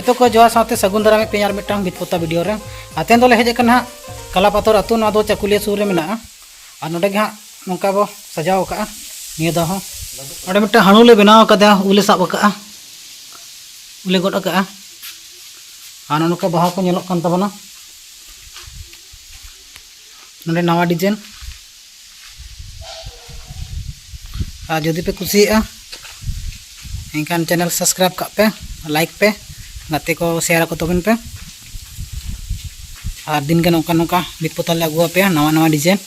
जतो को जोहा साथे सगुन दारा में पेयार मिटांग बितपोता वीडियो रे आतेन दोले हेज कना कलापातर अतु ना दो चाकुलिया सुर रे मेना आ नोडे गे नोंका बो सजाव का निया दा हो नोडे मिटा हाणुले बनाव कदा उले साब का उले गड का आ नोका बाहा को नेलोक कान तबना नोडे नवा डिजाइन आ जदि पे कुसिया इनकान चैनल सब्सक्राइब का पे लाइक पे गाते को शेयर को तबन पे और दिन के नौका नौका बितपोताल अगुआ पे नवा नवा डिजाइन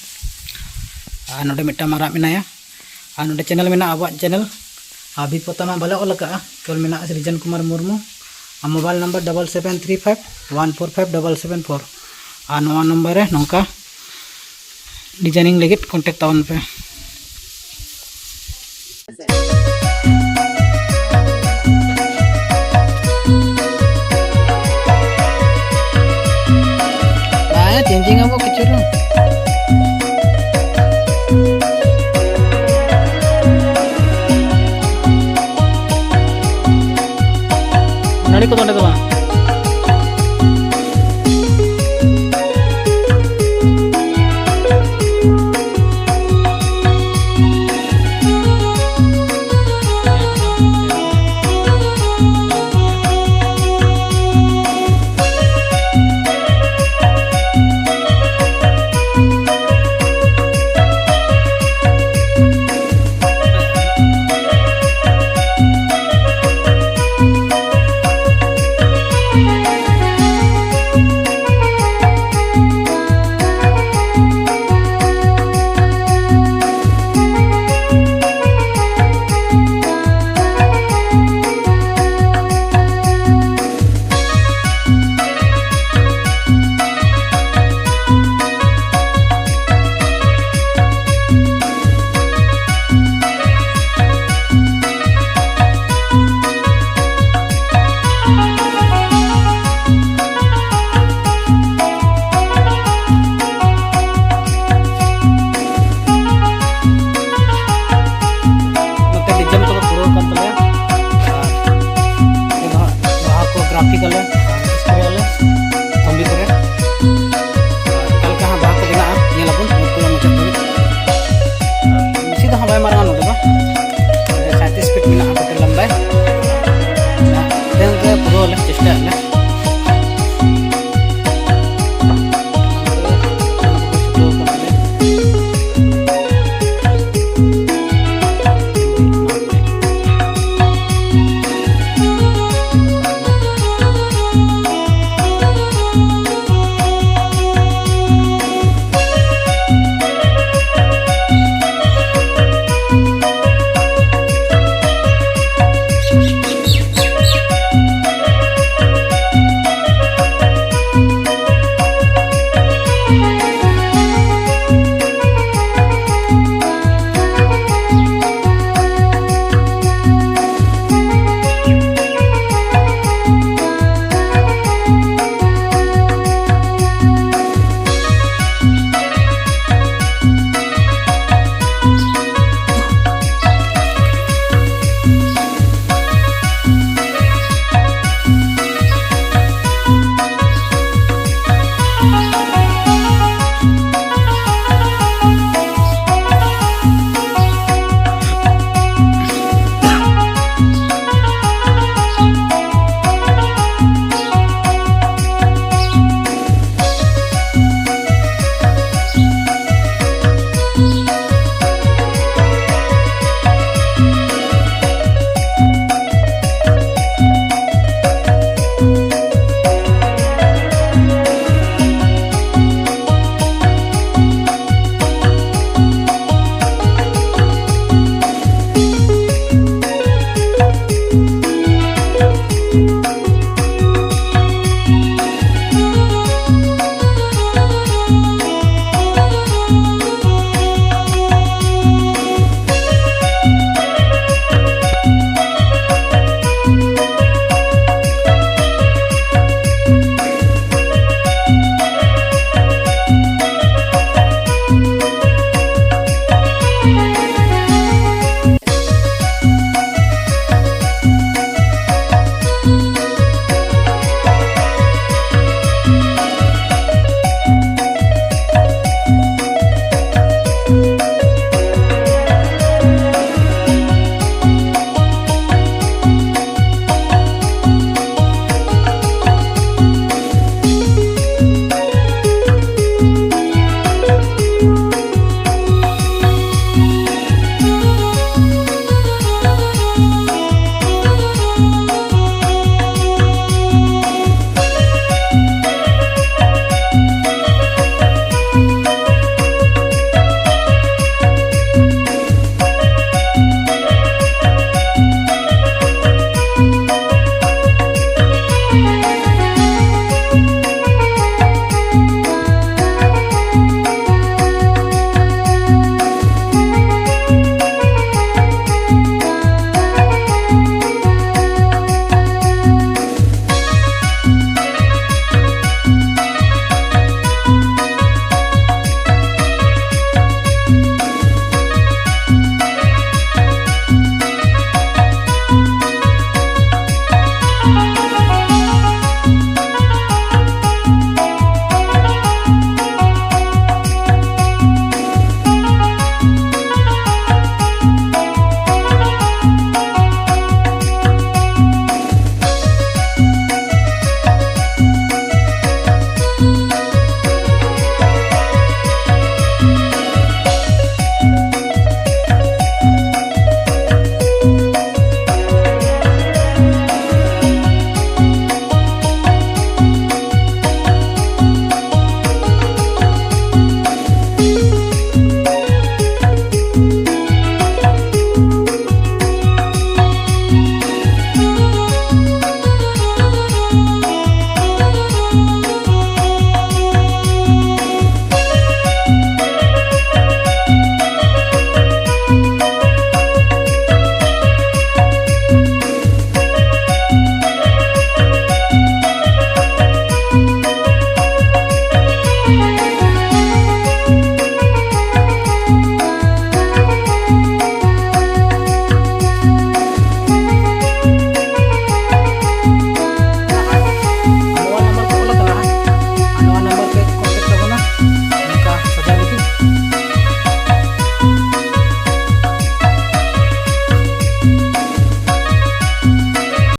और नोडे मिट्टा मारा मेनाया और नोडे चैनल मेना अब चैनल और बितपोता में बाले ओल का केवल मेना सृजन कुमार मुर्मू और मोबाइल नंबर 7735145774 और नवा नंबर है नौका डिजाइनिंग लगे कॉन्टेक्ट तवन पे चेंजिंग अब किचुर